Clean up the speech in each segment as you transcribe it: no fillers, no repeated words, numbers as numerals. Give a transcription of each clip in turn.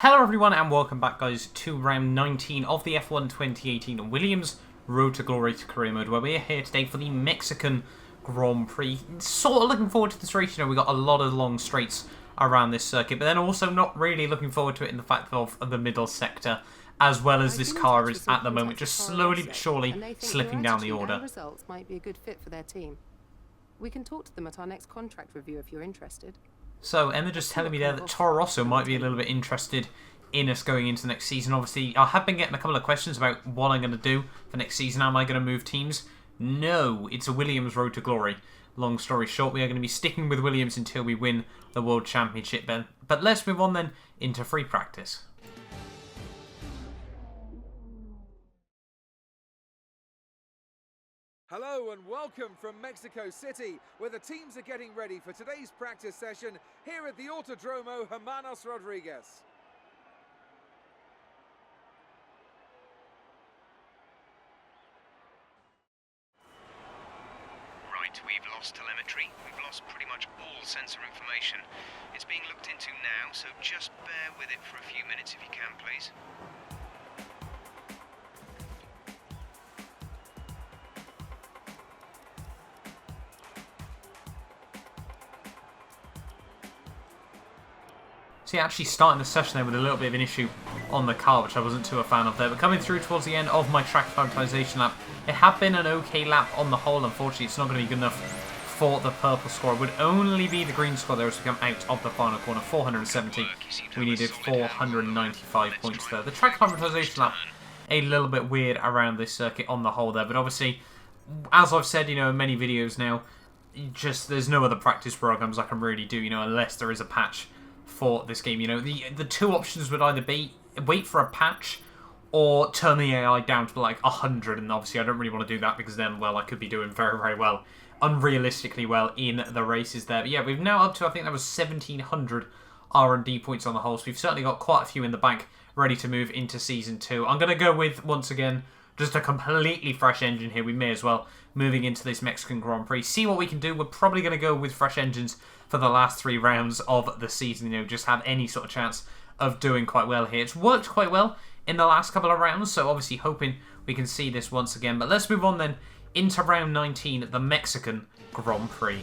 Hello everyone and welcome back guys to round 19 of the F1 2018 Williams Road to Glory to Career Mode, where we're here today for the Mexican Grand Prix. Sort of looking forward to this race. You know, we got a lot of long straights around this circuit, but then also not really looking forward to it in the fact of the middle sector, as well as this car is at the moment just slowly but surely slipping down the order. Results might be a good fit for their team. We can talk to them at our next contract review if you're interested. So, Emma just telling me there that Toro Rosso might be a little bit interested in us going into next season. Obviously, I have been getting a couple of questions about what I'm going to do for next season. Am I going to move teams? No, it's a Williams Road to Glory. Long story short, we are going to be sticking with Williams until we win the World Championship then. But let's move on then into free practice. Hello and welcome from Mexico City, where the teams are getting ready for today's practice session here at the Autodromo Hermanos Rodriguez. Right, we've lost telemetry, we've lost pretty much all sensor information. It's being looked into now, so just bear with it for a few minutes if you can, please. See, actually starting the session there with a little bit of an issue on the car, which I wasn't too a fan of there. But coming through towards the end of my track acclimatization lap, it had been an okay lap on the whole. Unfortunately, it's not going to be good enough for the purple score. It would only be the green score there as we come out of the final corner. 470. We needed 495 points there. The track acclimatization lap, a little bit weird around this circuit on the whole there. But obviously, as I've said, you know, in many videos now, there's no other practice programs I can really do, you know, unless there is a patch for this game. You know, the two options would either be wait for a patch or turn the AI down to like 100, and obviously I don't really want to do that because then, well, I could be doing very, very well, unrealistically well in the races there. But yeah, we've now up to, I think that was 1700 R&D points on the whole, so we've certainly got quite a few in the bank ready to move into Season 2. I'm going to go with, once again, just a completely fresh engine here. We may as well, moving into this Mexican Grand Prix, see what we can do. We're probably going to go with fresh engines for the last 3 rounds of the season, you know, just have any sort of chance of doing quite well here. It's worked quite well in the last couple of rounds, so obviously hoping we can see this once again. But let's move on then into round 19, the Mexican Grand Prix.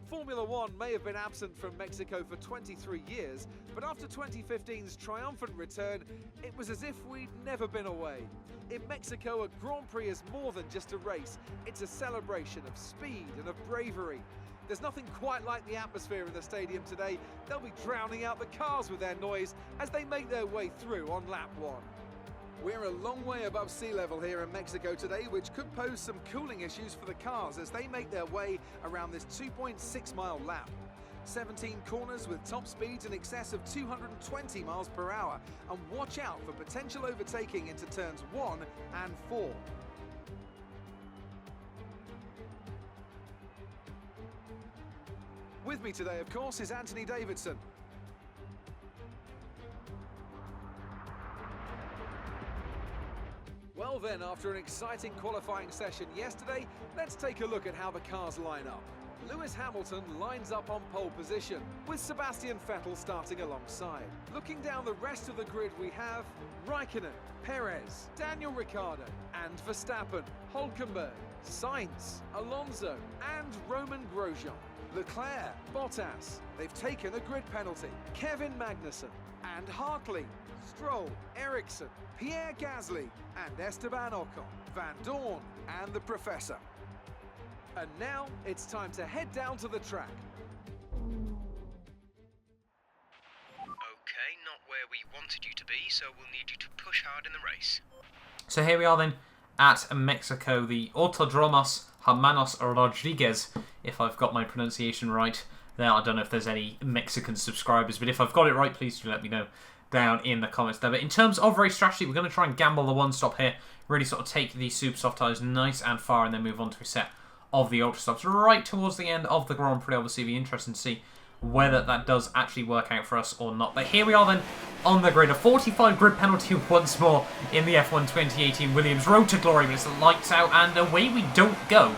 Formula One may have been absent from Mexico for 23 years, but after 2015's triumphant return, it was as if we'd never been away. In Mexico, a Grand Prix is more than just a race. It's a celebration of speed and of bravery. There's nothing quite like the atmosphere in the stadium today. They'll be drowning out the cars with their noise as they make their way through on lap 1. We're a long way above sea level here in Mexico today, which could pose some cooling issues for the cars as they make their way around this 2.6-mile lap. 17 corners with top speeds in excess of 220 miles per hour, and watch out for potential overtaking into turns 1 and 4. With me today, of course, is Anthony Davidson. Well then, after an exciting qualifying session yesterday, let's take a look at how the cars line up. Lewis Hamilton lines up on pole position, with Sebastian Vettel starting alongside. Looking down the rest of the grid, we have Raikkonen, Perez, Daniel Ricciardo, and Verstappen, Hülkenberg, Sainz, Alonso, and Roman Grosjean. Leclerc, Bottas, they've taken a grid penalty. Kevin Magnussen, and Hartley, Stroll, Ericsson, Pierre Gasly, and Esteban Ocon, Van Dorn, and the Professor. And now it's time to head down to the track. Okay, not where we wanted you to be, so we'll need you to push hard in the race. So here we are then at Mexico, the Autodromos Hermanos Rodriguez, if I've got my pronunciation right. Now, I don't know if there's any Mexican subscribers, but if I've got it right, please do let me know down in the comments there. But in terms of race strategy, we're going to try and gamble the one stop here, really sort of take these super soft tyres nice and far, and then move on to a set of the ultra stops right towards the end of the Grand Prix. Obviously, it'll be interesting to see whether that does actually work out for us or not. But here we are then on the grid. A 45 grid penalty once more in the F1 2018 Williams Road to Glory. But it's lights out and away we don't go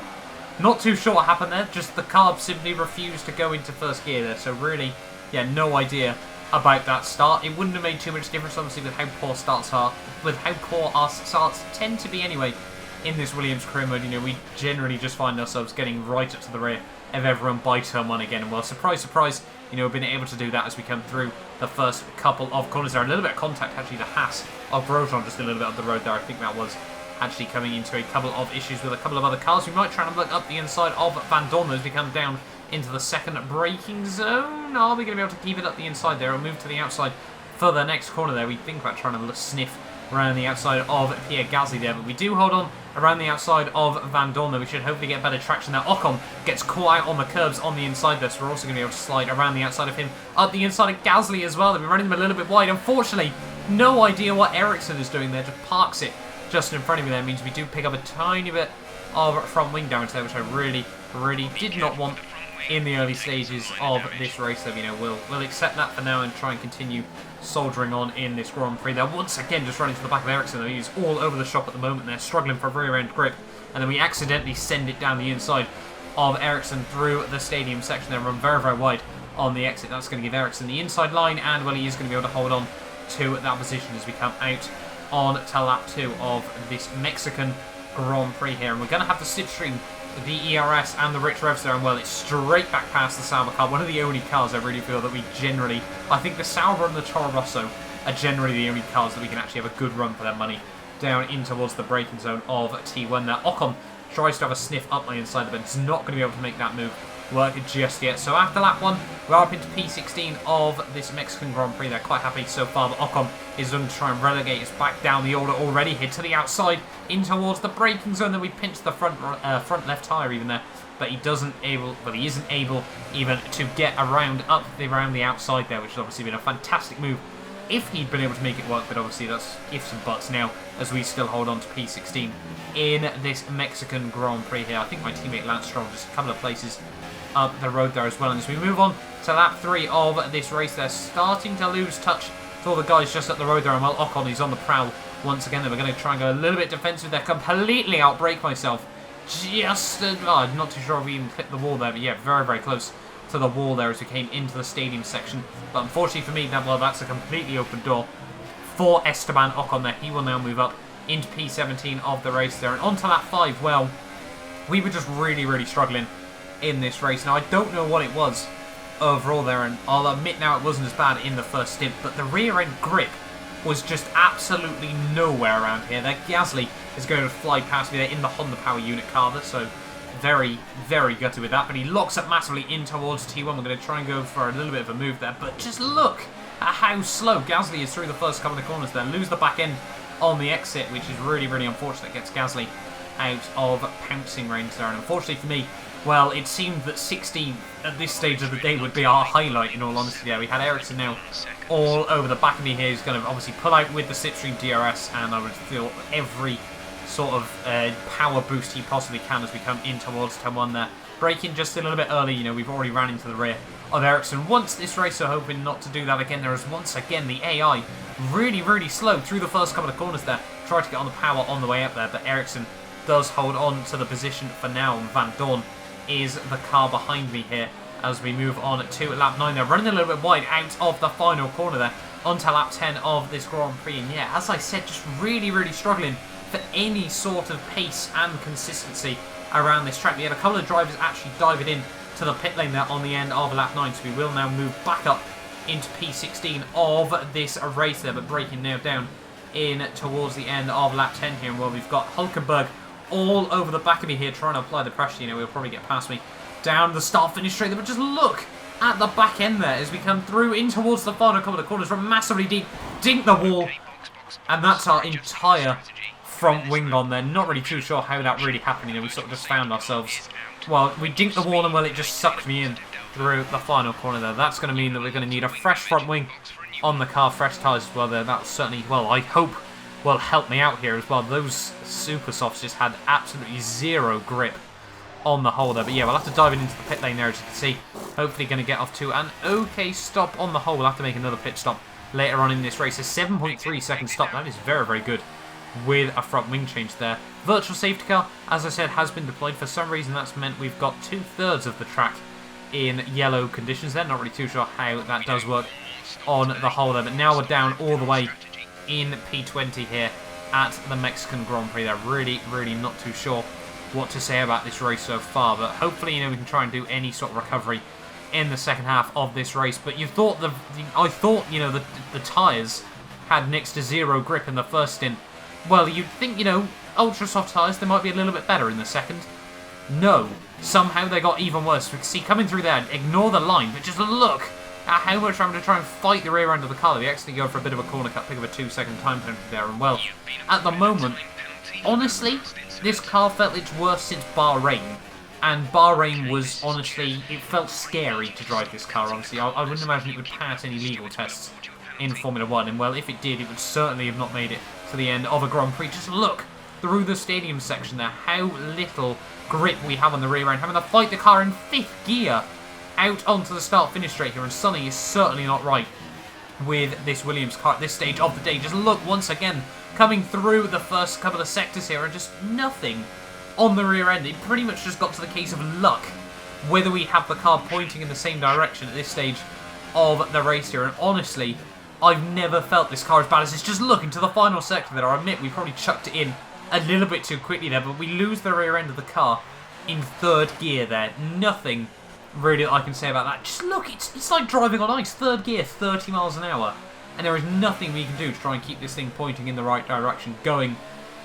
Not too sure what happened there. Just the carb simply refused to go into first gear there. So really, yeah, no idea about that start. It wouldn't have made too much difference, obviously, with how poor starts are, with how poor our starts tend to be anyway in this Williams career mode. You know, we generally just find ourselves getting right up to the rear of everyone by turn 1 again. And well, surprise, surprise, you know, we've been able to do that as we come through the first couple of corners there. A little bit of contact, actually, the Haas of Grosjean just a little bit up the road there. I think that was actually coming into a couple of issues with a couple of other cars. We might try and look up the inside of Van Dorn as we come down into the second braking zone. Are we going to be able to keep it up the inside there? We'll move to the outside for the next corner there. We think about trying to sniff around the outside of Pierre Gasly there, but we do hold on around the outside of Van Dorn there. We should hopefully get better traction there. Ocon gets caught out on the curbs on the inside there, so we're also going to be able to slide around the outside of him, up the inside of Gasly as well. They've been running them a little bit wide. Unfortunately, no idea what Ericsson is doing there. Just parks it just in front of me there. It means we do pick up a tiny bit of front wing damage there, which I really did not want in the early stages of this race. So, you know, we'll accept that for now and try and continue soldiering on in this Grand Prix. They're once again just running to the back of Ericsson. He's all over the shop at the moment. They're struggling for a rear end grip, and then we accidentally send it down the inside of Ericsson through the stadium section there, run very wide on the exit. That's going to give Ericsson the inside line, and well, he is going to be able to hold on to that position as we come out on to lap 2 of this Mexican Grand Prix here. And we're going to have to slipstream the ERS and the Rich Revs there, and well, it's straight back past the Sauber car. One of the only cars I really feel that we generally, I think the Sauber and the Toro Rosso are generally the only cars that we can actually have a good run for their money down in towards the braking zone of T1 there. Ocon tries to have a sniff up the inside, but it's not going to be able to make that move work just yet. So after lap 1, we're up into P16 of this Mexican Grand Prix. They're quite happy so far that Ocon is going to try and relegate us back down the order already. Hit to the outside in towards the braking zone. Then we pinch the front left tyre even there, but he isn't able even to get around the outside there, which has obviously been a fantastic move if he'd been able to make it work. But obviously that's ifs and buts now as we still hold on to P16 in this Mexican Grand Prix here. I think my teammate Lance Stroll just a couple of places up the road there as well. And as we move on to lap 3 of this race, they're starting to lose touch with all the guys just up the road there. And well, Ocon is on the prowl once again. Then we're going to try and go a little bit defensive there. Completely outbrake myself. Just, I'm not too sure if we even clipped the wall there, but yeah, very close to the wall there as we came into the stadium section. But unfortunately for me, that's a completely open door for Esteban Ocon there. He will now move up into P17 of the race there. And on to lap 5, well, we were just really struggling in this race. Now, I don't know what it was overall there, and I'll admit now it wasn't as bad in the first stint, but the rear end grip was just absolutely nowhere around here. That Gasly is going to fly past me there in the Honda Power Unit car, so very gutted with that. But he locks up massively in towards T1. We're going to try and go for a little bit of a move there, but just look at how slow Gasly is through the first couple of corners there. Lose the back end on the exit, which is really unfortunate. Gets Gasly out of pouncing range there, and unfortunately for me, well, it seemed that 16 at this stage of the day would be our highlight, in all honesty. Yeah, we had Ericsson now all over the back of me here. He's going to obviously pull out with the slipstream DRS, and I would feel every sort of power boost he possibly can as we come in towards turn 1 there. Braking just a little bit early. You know, we've already ran into the rear of Ericsson once this race, so hoping not to do that again. There is once again the AI really slow through the first couple of corners there. Tried to get on the power on the way up there, but Ericsson does hold on to the position for now, and Van Dorn is the car behind me here as we move on to lap 9. They're running a little bit wide out of the final corner there onto lap 10 of this Grand Prix. And yeah, as I said, just really struggling for any sort of pace and consistency around this track. We had a couple of drivers actually diving in to the pit lane there on the end of lap 9, so we will now move back up into P16 of this race there, but braking now down in towards the end of lap 10 here. And well, we've got Hulkenberg all over the back of me here trying to apply the pressure. You know, he'll probably get past me down the start-finish straight there, but just look at the back end there as we come through in towards the final couple of corners, run massively deep, dink the wall, and that's our entire front wing on there. Not really too sure how that really happened. You know, we sort of just found ourselves, well, we dinked the wall and well, it just sucked me in through the final corner there. That's going to mean that we're going to need a fresh front wing on the car, fresh tyres as well there. That's certainly, well, I hope will help me out here as well. Those super softs just had absolutely zero grip on the whole there. But yeah, we'll have to dive into the pit lane there, as you can see. Hopefully going to get off to an okay stop on the whole. We'll have to make another pit stop later on in this race. A 7.3 second stop. That is very good with a front wing change there. Virtual safety car, as I said, has been deployed. For some reason, that's meant we've got 2/3 of the track in yellow conditions there. Not really too sure how that does work on the whole there, but now we're down all the way in P20 here at the Mexican Grand Prix. They're really not too sure what to say about this race so far, but hopefully, you know, we can try and do any sort of recovery in the second half of this race. But you thought I thought, you know, the tyres had next to zero grip in the first stint. Well, you'd think, you know, ultra soft tyres, they might be a little bit better in the second. No, somehow they got even worse. We can see coming through there, ignore the line, but just look at how much I'm going to try and fight the rear end of the car. They actually go for a bit of a corner cut, pick up a 2-second time penalty there, and well, at the moment, honestly, this car felt its worst since Bahrain. And Bahrain was, honestly, it felt scary to drive this car, honestly. I wouldn't imagine it would pass any legal tests in Formula 1. And, well, if it did, it would certainly have not made it to the end of a Grand Prix. Just look through the stadium section there, how little grip we have on the rear end. Having to fight the car in 5th gear out onto the start-finish straight here. And something is certainly not right with this Williams car at this stage of the day. Just look, once again, coming through the first couple of sectors here, and just nothing on the rear end. It pretty much just got to the case of luck whether we have the car pointing in the same direction at this stage of the race here. And honestly, I've never felt this car as bad as this. Just look into the final sector there. I admit we probably chucked it in a little bit too quickly there, but we lose the rear end of the car in 3rd gear there. Nothing really that I can say about that. Just look, it's like driving on ice. 3rd gear, 30 miles an hour. And there is nothing we can do to try and keep this thing pointing in the right direction, going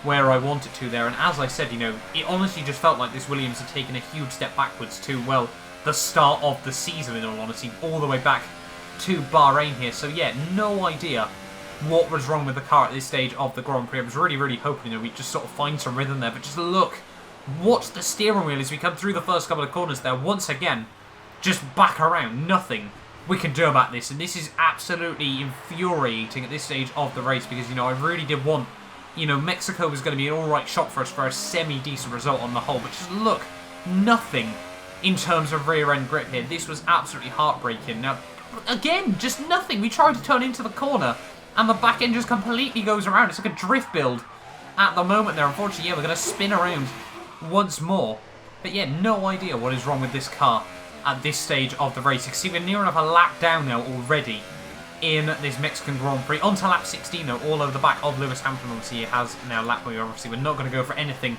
where I want it to there. And as I said, you know, it honestly just felt like this Williams had taken a huge step backwards to, well, the start of the season, in all honesty, all the way back to Bahrain here. So yeah, no idea what was wrong with the car at this stage of the Grand Prix. I was really hoping, you know, we'd just sort of find some rhythm there. But just look, watch the steering wheel as we come through the first couple of corners there. Once again, just back around. Nothing we can do about this. And this is absolutely infuriating at this stage of the race, because, you know, I really did want, you know, Mexico was going to be an alright shot for us for a semi-decent result on the whole. But just look, nothing in terms of rear-end grip here. This was absolutely heartbreaking. Now, again, just nothing. We tried to turn into the corner, and the back end just completely goes around. It's like a drift build at the moment there. Unfortunately, yeah, we're going to spin around once more. But yeah, no idea what is wrong with this car at this stage of the race. You can see we're near enough a lap down now already in this Mexican Grand Prix. On to lap 16 now, all over the back of Lewis Hamilton. Obviously, he has now lap where obviously we're not going to go for anything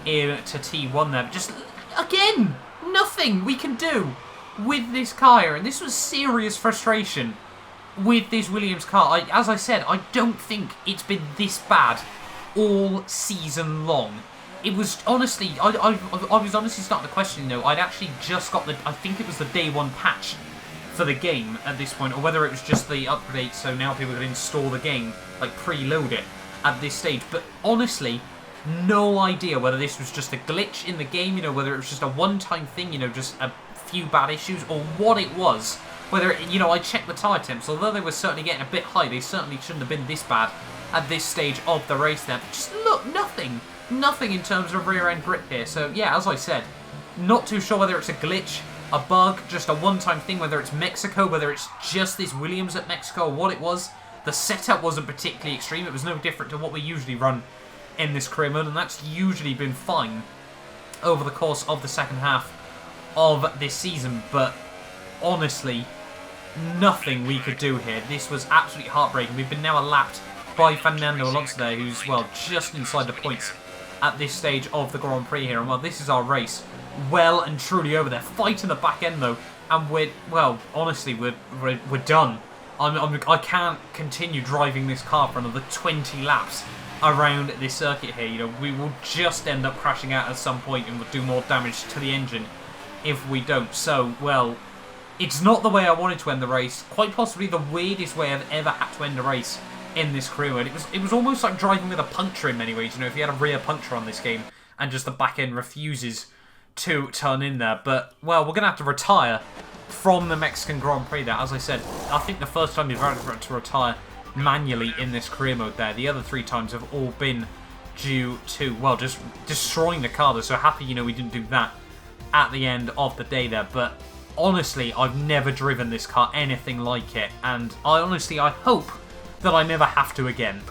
into T1 there. But just, again, nothing we can do with this car here. And this was serious frustration with this Williams car. As I said, I don't think it's been this bad all season long. It was honestly, I was honestly starting to question, you know, I'd actually just got the, I think it was the day 1 patch for the game at this point, or whether it was just the update, so now people can install the game, like preload it at this stage. But honestly, no idea whether this was just a glitch in the game, you know, whether it was just a one-time thing, you know, just a few bad issues, or what it was. Whether, you know, I checked the tyre temps, although they were certainly getting a bit high, they certainly shouldn't have been this bad at this stage of the race there. But just look, nothing in terms of rear-end grip here. So yeah, as I said, not too sure whether it's a glitch, a bug, just a one-time thing, whether it's Mexico, whether it's just this Williams at Mexico, or what it was. The setup wasn't particularly extreme. It was no different to what we usually run in this career mode, and that's usually been fine over the course of the second half of this season. But honestly, nothing we could do here. This was absolutely heartbreaking. We've been now lapped by Fernando Alonso there, who's, well, just inside the points at this stage of the Grand Prix here. And, well, this is our race well and truly over there. Fighting the back end, though, and we're, well, honestly, we're done. I can't continue driving this car for another 20 laps around this circuit here. You know, we will just end up crashing out at some point, and we'll do more damage to the engine if we don't. So, well, it's not the way I wanted to end the race. Quite possibly the weirdest way I've ever had to end a race in this career mode. It was almost like driving with a puncture in many ways. You know, if you had a rear puncture on this game and just the back end refuses to turn in there. But, well, we're going to have to retire from the Mexican Grand Prix there. As I said, I think the first time you've had to retire manually in this career mode there. The other 3 times have all been due to, well, just destroying the car. So happy, you know, we didn't do that at the end of the day there. But honestly, I've never driven this car anything like it. And I hope that I never have to again.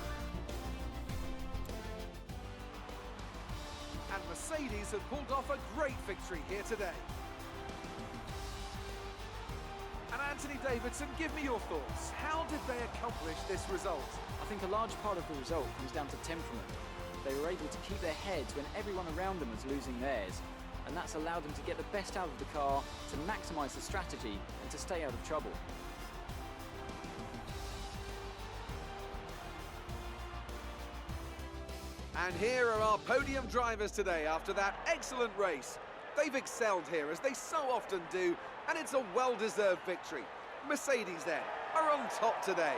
Davidson pulled off a great victory here today. And Anthony Davidson, give me your thoughts. How did they accomplish this result? I think a large part of the result comes down to temperament. They were able to keep their heads when everyone around them was losing theirs, and that's allowed them to get the best out of the car, to maximise the strategy, and to stay out of trouble. And here are our podium drivers today after that excellent race. They've excelled here, as they so often do, and it's a well-deserved victory. Mercedes, then, are on top today.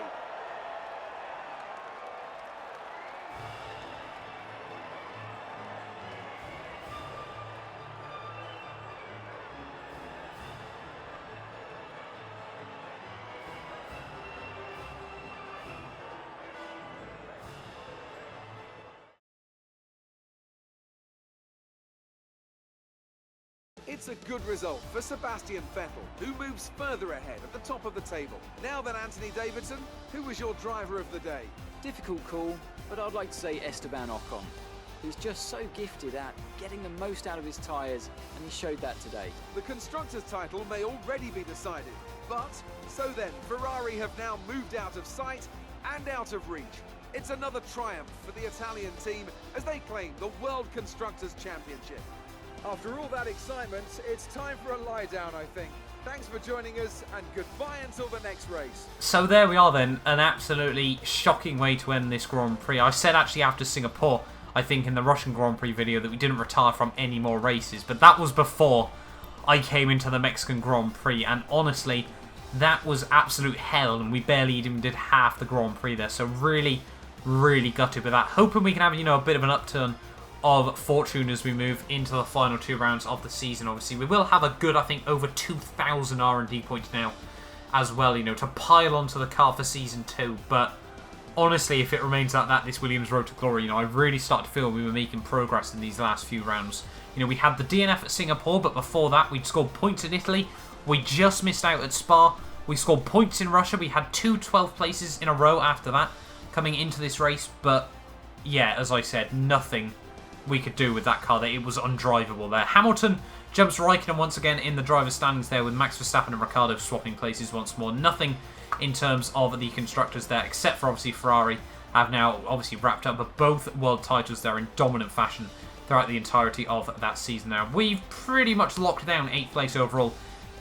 It's a good result for Sebastian Vettel, who moves further ahead at the top of the table. Now then, Anthony Davidson, who was your driver of the day? Difficult call, but I'd like to say Esteban Ocon. He's just so gifted at getting the most out of his tyres, and he showed that today. The Constructors' title may already be decided, but so then, Ferrari have now moved out of sight and out of reach. It's another triumph for the Italian team as they claim the World Constructors' Championship. After all that excitement, it's time for a lie down, I think. Thanks for joining us, and goodbye until the next race. So there we are then, an absolutely shocking way to end this Grand Prix. I said actually after Singapore, I think in the Russian Grand Prix video, that we didn't retire from any more races, but that was before I came into the Mexican Grand Prix, and honestly, that was absolute hell, and we barely even did half the Grand Prix there, so really, really gutted with that. Hoping we can have, a bit of an upturn of fortune as we move into the final 2 rounds of the season. Obviously, we will have a good, I think, over 2,000 R&D points now as well, to pile onto the car for Season 2. But honestly, if it remains like that, this Williams Road to Glory, I really start to feel we were making progress in these last few rounds. We had the DNF at Singapore, but before that, we'd scored points in Italy. We just missed out at Spa. We scored points in Russia. We had 2 12th places in a row after that coming into this race. But yeah, as I said, nothing we could do with that car. That it was undrivable there. Hamilton jumps Raikkonen once again in the driver's standings there, with Max Verstappen and Ricciardo swapping places once more. Nothing in terms of the constructors there, except for obviously Ferrari have now obviously wrapped up both world titles there in dominant fashion throughout the entirety of that season now. We've pretty much locked down 8th place overall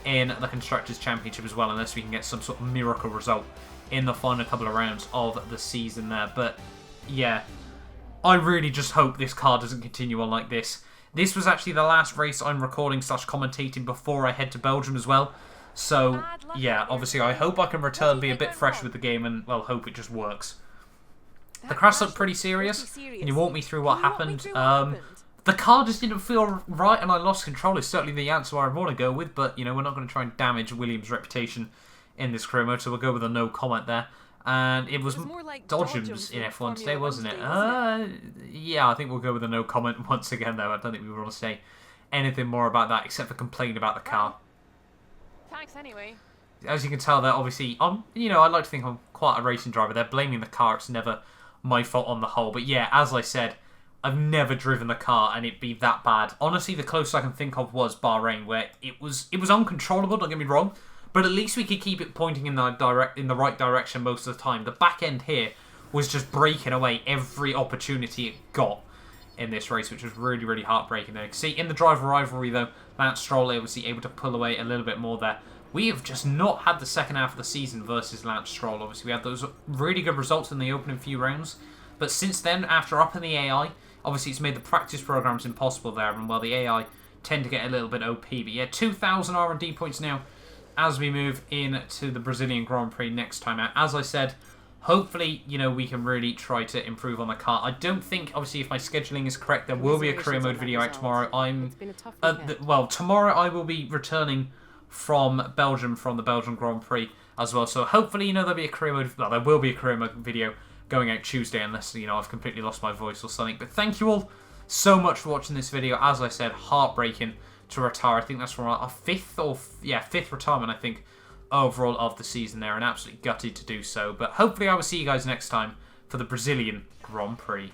in the Constructors' Championship as well, unless we can get some sort of miracle result in the final couple of rounds of the season there. But yeah, I really just hope this car doesn't continue on like this. This was actually the last race I'm recording / commentating before I head to Belgium as well. So yeah, obviously I hope I can return, be a bit fresh with the game, and well, hope it just works. The crash looked pretty serious. Can you walk me through what happened? The car just didn't feel right and I lost control is certainly the answer I want to go with, but we're not going to try and damage Williams' reputation in this career mode, so we'll go with a no comment there. And it was like Dodgems in F1 today, wasn't it? Yeah, I think we'll go with a no comment once again, though. I don't think we want to say anything more about that, except for complain about the car. Thanks anyway. As you can tell there, obviously, I like to think I'm quite a racing driver. They're blaming the car. It's never my fault on the whole. But yeah, as I said, I've never driven the car and it be that bad. Honestly, the closest I can think of was Bahrain, where it was uncontrollable, don't get me wrong. But at least we could keep it pointing in the right direction most of the time. The back end here was just breaking away every opportunity it got in this race, which was really, really heartbreaking there. See, in the driver rivalry, though, Lance Stroll was able to pull away a little bit more there. We have just not had the second half of the season versus Lance Stroll. Obviously, we had those really good results in the opening few rounds. But since then, after upping the AI, obviously it's made the practice programs impossible there. And, well, the AI tend to get a little bit OP. But yeah, 2,000 R&D points now as we move into the Brazilian Grand Prix next time out. As I said, hopefully, we can really try to improve on the car. I don't think, obviously, if my scheduling is correct, there will be a career mode video out tomorrow. Tomorrow I will be returning from Belgium, from the Belgian Grand Prix as well. So hopefully, there'll be a career mode. Well, there will be a career mode video going out Tuesday, unless I've completely lost my voice or something. But thank you all so much for watching this video. As I said, heartbreaking to retire. I think that's from our fifth retirement, I think, overall of the season there, and absolutely gutted to do so. But hopefully I will see you guys next time for the Brazilian Grand Prix.